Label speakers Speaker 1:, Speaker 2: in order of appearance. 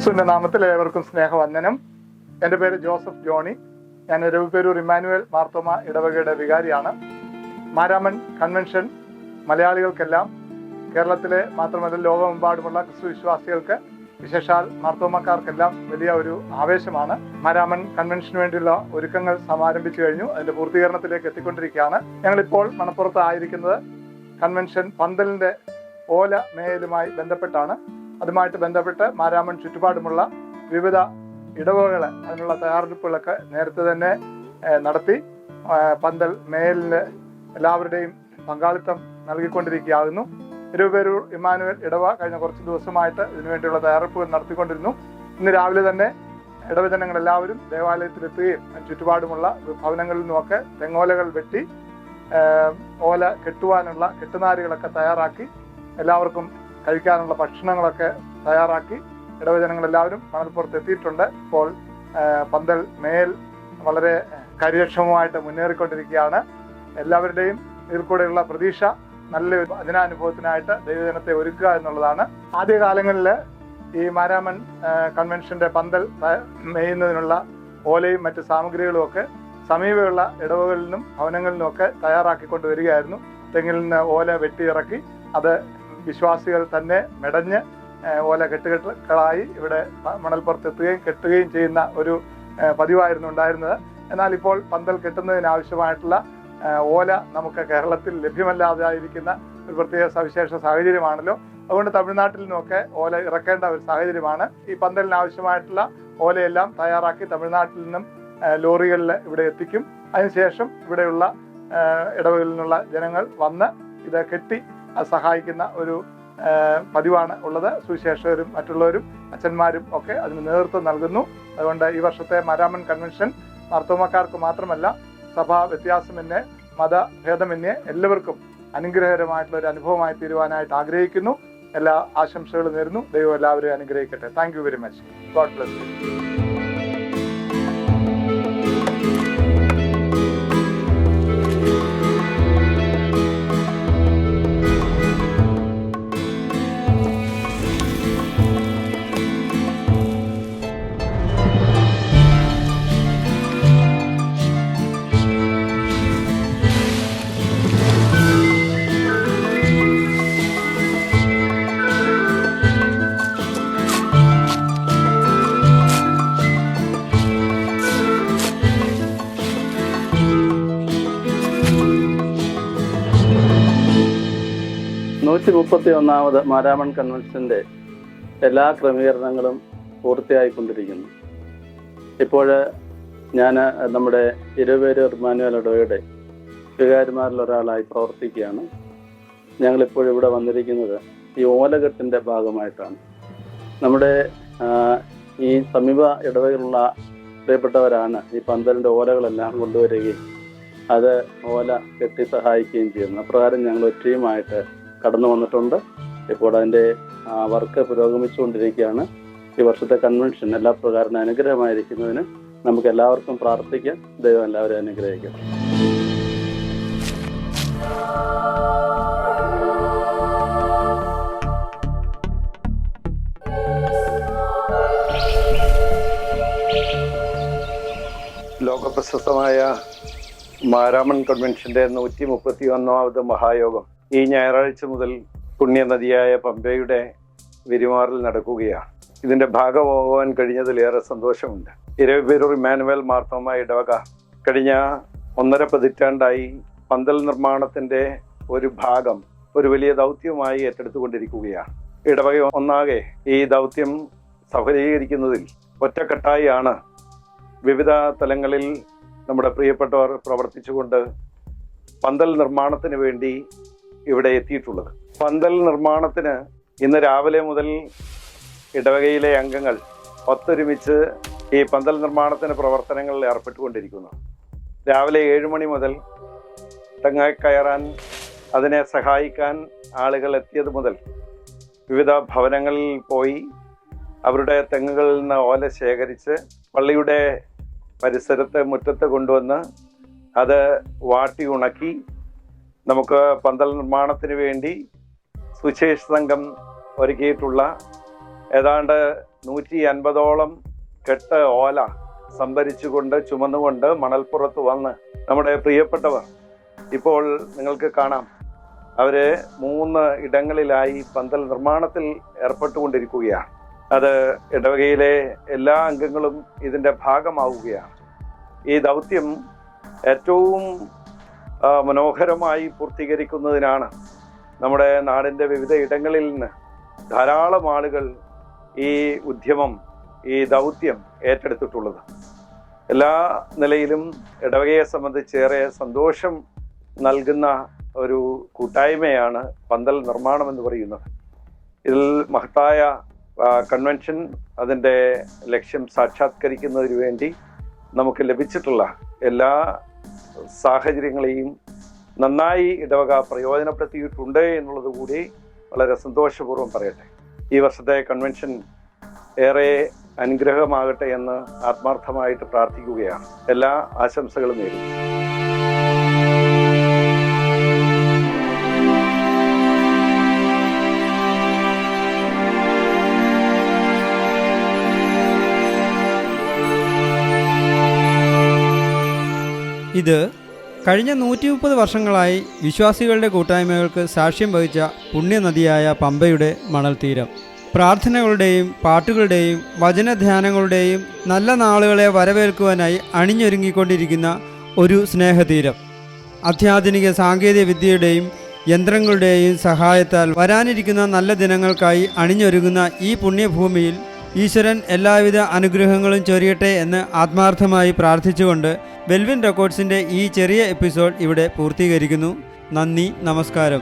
Speaker 1: യേശുവിന്റെ നാമത്തിൽ ഏവർക്കും സ്നേഹവന്ദനം. എൻ്റെ പേര് ജോസഫ് ജോണി. ഞാൻ രവിപേരൂർ ഇമ്മാനുവേൽ മാർത്തോമ ഇടവകയുടെ വികാരിയാണ്. മാരാമൺ കൺവെൻഷൻ മലയാളികൾക്കെല്ലാം, കേരളത്തിലെ മാത്രമല്ല ലോകമെമ്പാടുമുള്ള ക്രിസ്തു വിശ്വാസികൾക്ക്, വിശേഷാൽ മാർത്തോമക്കാർക്കെല്ലാം വലിയ ഒരു ആവേശമാണ്. മാരാമൺ കൺവെൻഷന് വേണ്ടിയുള്ള ഒരുക്കങ്ങൾ സമാരംഭിച്ചു കഴിഞ്ഞു. അതിന്റെ പൂർത്തീകരണത്തിലേക്ക് എത്തിക്കൊണ്ടിരിക്കുകയാണ്. ഞങ്ങളിപ്പോൾ മണപ്പുറത്ത് ആയിരിക്കുന്നത് കൺവെൻഷൻ പന്തലിന്റെ ഓല മേയലുമായി ബന്ധപ്പെട്ടാണ്. അതുമായിട്ട് ബന്ധപ്പെട്ട് മാരാമൺ ചുറ്റുപാടുമുള്ള വിവിധ ഇടവകൾ അതിനുള്ള തയ്യാറെടുപ്പുകളൊക്കെ നേരത്തെ തന്നെ നടത്തി പന്തൽ മേയലിന് എല്ലാവരുടെയും പങ്കാളിത്തം നൽകിക്കൊണ്ടിരിക്കുകയാകുന്നു. ഇരുപേരൂർ ഇമ്മാനുവേൽ ഇടവ കഴിഞ്ഞ കുറച്ച് ദിവസമായിട്ട് ഇതിനുവേണ്ടിയുള്ള തയ്യാറെടുപ്പുകൾ നടത്തിക്കൊണ്ടിരുന്നു. ഇന്ന് രാവിലെ തന്നെ ഇടവജനങ്ങൾ എല്ലാവരും ദേവാലയത്തിലെത്തുകയും ചുറ്റുപാടുമുള്ള ഭവനങ്ങളിൽ നിന്നുമൊക്കെ തെങ്ങോലകൾ വെട്ടി ഓല കെട്ടുവാനുള്ള കെട്ടുനാരുകളൊക്കെ തയ്യാറാക്കി എല്ലാവർക്കും കഴിക്കാനുള്ള ഭക്ഷണങ്ങളൊക്കെ തയ്യാറാക്കി ഇടവജനങ്ങളെല്ലാവരും മണൽപ്പുറത്ത് എത്തിയിട്ടുണ്ട്. ഇപ്പോൾ പന്തൽ മേൽ വളരെ കാര്യക്ഷമമായിട്ട് മുന്നേറിക്കൊണ്ടിരിക്കുകയാണ്. എല്ലാവരുടെയും ഇതിൽ കൂടെയുള്ള പ്രതീക്ഷ നല്ലൊരു വചനാനുഭവത്തിനായിട്ട് ദൈവജനത്തെ ഒരുക്കുക എന്നുള്ളതാണ്. ആദ്യകാലങ്ങളിൽ ഈ മാരാമൺ കൺവെൻഷന്റെ പന്തൽ മേയുന്നതിനുള്ള ഓലയും മറ്റ് സാമഗ്രികളും ഒക്കെ സമീപമുള്ള ഇടവകളിൽ നിന്നും ഭവനങ്ങളിൽ നിന്നുമൊക്കെ തയ്യാറാക്കിക്കൊണ്ട് വരികയായിരുന്നു. തെങ്ങിൽ നിന്ന് ഓല വെട്ടിയിറക്കി അത് വിശ്വാസികൾ തന്നെ മെടഞ്ഞ് ഓല കെട്ടുകളായി ഇവിടെ മണൽപ്പുറത്ത് എത്തുകയും കെട്ടുകയും ചെയ്യുന്ന ഒരു പതിവായിരുന്നു ഉണ്ടായിരുന്നത്. എന്നാൽ ഇപ്പോൾ പന്തൽ കെട്ടുന്നതിനാവശ്യമായിട്ടുള്ള ഓല നമുക്ക് കേരളത്തിൽ ലഭ്യമല്ലാതായിരിക്കുന്ന ഒരു പ്രത്യേക സവിശേഷ സാഹചര്യമാണല്ലോ. അതുകൊണ്ട് തമിഴ്നാട്ടിൽ നിന്നൊക്കെ ഓല ഇറക്കേണ്ട ഒരു സാഹചര്യമാണ്. ഈ പന്തലിന് ആവശ്യമായിട്ടുള്ള ഓലയെല്ലാം തയ്യാറാക്കി തമിഴ്നാട്ടിൽ നിന്നും ലോറികളിൽ ഇവിടെ എത്തിക്കും. അതിനുശേഷം ഇവിടെയുള്ള ഇടവകളിൽ നിന്നുള്ള ജനങ്ങൾ വന്ന് ഇത് കെട്ടി സഹായിക്കുന്ന ഒരു പതിവാണ് ഉള്ളത്. സുവിശേഷകരും മറ്റുള്ളവരും അച്ഛന്മാരും ഒക്കെ അതിന് നേതൃത്വം നൽകുന്നു. അതുകൊണ്ട് ഈ വർഷത്തെ മാരാമൺ കൺവെൻഷൻ മാർത്തോമക്കാർക്ക് മാത്രമല്ല, സഭാ വ്യത്യാസമന്യേ മതഭേദമന്യേ എല്ലാവർക്കും അനുഗ്രഹകരമായിട്ടുള്ള ഒരു അനുഭവമായി തീരുവാനായിട്ട് ആഗ്രഹിക്കുന്നു. എല്ലാ ആശംസകളും നേരുന്നു. ദൈവം എല്ലാവരെയും അനുഗ്രഹിക്കട്ടെ. Thank you very much. God bless you.
Speaker 2: ാമത് മാരാമൺ കൺവെൻഷന്റെ എല്ലാ ക്രമീകരണങ്ങളും പൂർത്തിയായിക്കൊണ്ടിരിക്കുന്നു. ഇപ്പോൾ ഞാൻ നമ്മുടെ ഇരുപേരൂർ ഇമ്മാനുവേൽ ഇടവകയുടെ വികാരിമാരിൽ ഒരാളായി പ്രവർത്തിക്കുകയാണ്. ഞങ്ങളിപ്പോൾ ഇവിടെ വന്നിരിക്കുന്നത് ഈ ഓലകെട്ടിന്റെ ഭാഗമായിട്ടാണ്. നമ്മുടെ ഈ സമീപ ഇടവകയിലുള്ള പ്രിയപ്പെട്ടവരാണ് ഈ പന്തലിന്റെ ഓലകളെല്ലാം കൊണ്ടുവരികയും അത് ഓല കെട്ടി സഹായിക്കുകയും ചെയ്യുന്നു. അപ്രകാരം ഞങ്ങൾ ഒരു ടീമായിട്ട് കടന്നു വന്നിട്ടുണ്ട്. ഇപ്പോൾ അതിൻ്റെ വർക്ക് പുരോഗമിച്ചുകൊണ്ടിരിക്കുകയാണ്. ഈ വർഷത്തെ കൺവെൻഷൻ എല്ലാ പ്രകാരം അനുഗ്രഹമായിരിക്കുന്നതിന് നമുക്ക് എല്ലാവർക്കും പ്രാർത്ഥിക്കാം. ദൈവം എല്ലാവരും അനുഗ്രഹിക്കട്ടെ.
Speaker 3: ലോകപ്രശസ്തമായ മാരാമൺ കൺവെൻഷന്റെ 131ാമത് മഹായോഗം ഈ ഞായറാഴ്ച മുതൽ പുണ്യനദിയായ പമ്പയുടെ വിരിമാറിൽ നടക്കുകയാണ്. ഇതിന്റെ ഭാഗമാകാൻ കഴിഞ്ഞതിലേറെ സന്തോഷമുണ്ട്. ഇരുപേരൂർ ഇമ്മാനുവേൽ മാർത്തോമ ഇടവക കഴിഞ്ഞ 1.5 പതിറ്റാണ്ടായി പന്തൽ നിർമ്മാണത്തിന്റെ ഒരു ഭാഗം ഒരു വലിയ ദൗത്യമായി ഏറ്റെടുത്തുകൊണ്ടിരിക്കുകയാണ്. ഇടവക ഒന്നാകെ ഈ ദൗത്യം സഫലീകരിക്കുന്നതിൽ ഒറ്റക്കെട്ടായാണ് വിവിധ തലങ്ങളിൽ നമ്മുടെ പ്രിയപ്പെട്ടവർ പ്രവർത്തിച്ചുകൊണ്ട് പന്തൽ നിർമ്മാണത്തിന് വേണ്ടി ഇവിടെ എത്തിയിട്ടുള്ളത്. പന്തൽ നിർമ്മാണത്തിന് ഇന്ന് രാവിലെ മുതൽ ഇടവകയിലെ അംഗങ്ങൾ ഒത്തൊരുമിച്ച് ഈ പന്തൽ നിർമ്മാണത്തിന് പ്രവർത്തനങ്ങളിൽ ഏർപ്പെട്ടുകൊണ്ടിരിക്കുന്നു. രാവിലെ 7 മണി മുതൽ തെങ്ങ് കയറാൻ അതിനെ സഹായിക്കാൻ ആളുകൾ എത്തിയത് മുതൽ വിവിധ ഭവനങ്ങളിൽ പോയി അവരുടെ തെങ്ങുകളിൽ നിന്ന് ഓല ശേഖരിച്ച് പള്ളിയുടെ പരിസരത്ത് മുറ്റത്ത് കൊണ്ടുവന്ന് അത് വാട്ടി ഉണക്കി നമുക്ക് പന്തൽ നിർമ്മാണത്തിന് വേണ്ടി സുവിശേഷ സംഘം ഒരുക്കിയിട്ടുള്ള ഏതാണ്ട് 150ഓളം കെട്ട് ഓല സംഭരിച്ചുകൊണ്ട് ചുമന്നുകൊണ്ട് മണൽപ്പുറത്ത് വന്ന് നമ്മുടെ പ്രിയപ്പെട്ടവർ ഇപ്പോൾ നിങ്ങൾക്ക് കാണാം, അവര് 3 ഇടങ്ങളിലായി പന്തൽ നിർമ്മാണത്തിൽ ഏർപ്പെട്ടുകൊണ്ടിരിക്കുകയാണ്. അത് ഇടവകയിലെ എല്ലാ അംഗങ്ങളും ഇതിൻ്റെ ഭാഗമാവുകയാണ്. ഈ ദൗത്യം ഏറ്റവും മനോഹരമായി പൂർത്തീകരിക്കുന്നതിനാണ് നമ്മുടെ നാടിൻ്റെ വിവിധ ഇടങ്ങളിൽ നിന്ന് ധാരാളം ആളുകൾ ഈ ഉദ്യമം, ഈ ദൗത്യം ഏറ്റെടുത്തിട്ടുള്ളത്. എല്ലാ നിലയിലും ഇടവകയെ സംബന്ധിച്ചേറെ സന്തോഷം നൽകുന്ന ഒരു കൂട്ടായ്മയാണ് പന്തൽ നിർമ്മാണം എന്ന് പറയുന്നത്. ഇതിൽ മഹത്തായ കൺവെൻഷൻ അതിൻ്റെ ലക്ഷ്യം സാക്ഷാത്കരിക്കുന്നതിന് വേണ്ടി നമുക്ക് ലഭിച്ചിട്ടുള്ള എല്ലാ സാഹചര്യങ്ങളെയും നന്നായി ഇടവക പ്രയോജനപ്പെടുത്തിയിട്ടുണ്ട് എന്നുള്ളത് കൂടി വളരെ സന്തോഷപൂർവ്വം പറയട്ടെ. ഈ വർഷത്തെ കൺവെൻഷൻ ഏറെ അനുഗ്രഹമാകട്ടെ എന്ന് ആത്മാർത്ഥമായിട്ട് പ്രാർത്ഥിക്കുകയാണ്. എല്ലാ ആശംസകളും നേരുന്നു.
Speaker 4: ഇത് കഴിഞ്ഞ 130 വർഷങ്ങളായി വിശ്വാസികളുടെ കൂട്ടായ്മകൾക്ക് സാക്ഷ്യം വഹിച്ച പുണ്യനദിയായ പമ്പയുടെ മണൽത്തീരം. പ്രാർത്ഥനകളുടെയും പാട്ടുകളുടെയും വചനധ്യാനങ്ങളുടെയും നല്ല നാളുകളെ വരവേൽക്കുവാനായി അണിഞ്ഞൊരുങ്ങിക്കൊണ്ടിരിക്കുന്ന ഒരു സ്നേഹതീരം. അത്യാധുനിക സാങ്കേതിക വിദ്യയുടെയും യന്ത്രങ്ങളുടെയും സഹായത്താൽ വരാനിരിക്കുന്ന നല്ല ദിനങ്ങൾക്കായി അണിഞ്ഞൊരുങ്ങുന്ന ഈ പുണ്യഭൂമിയിൽ ഈശ്വരൻ എല്ലാവിധ അനുഗ്രഹങ്ങളും ചൊരിയട്ടെ എന്ന് ആത്മാർത്ഥമായി പ്രാർത്ഥിച്ചുകൊണ്ട് വെൽവിൻ റെക്കോർഡ്സിൻ്റെ ഈ ചെറിയ എപ്പിസോഡ് ഇവിടെ പൂർത്തീകരിക്കുന്നു. നന്ദി, നമസ്കാരം.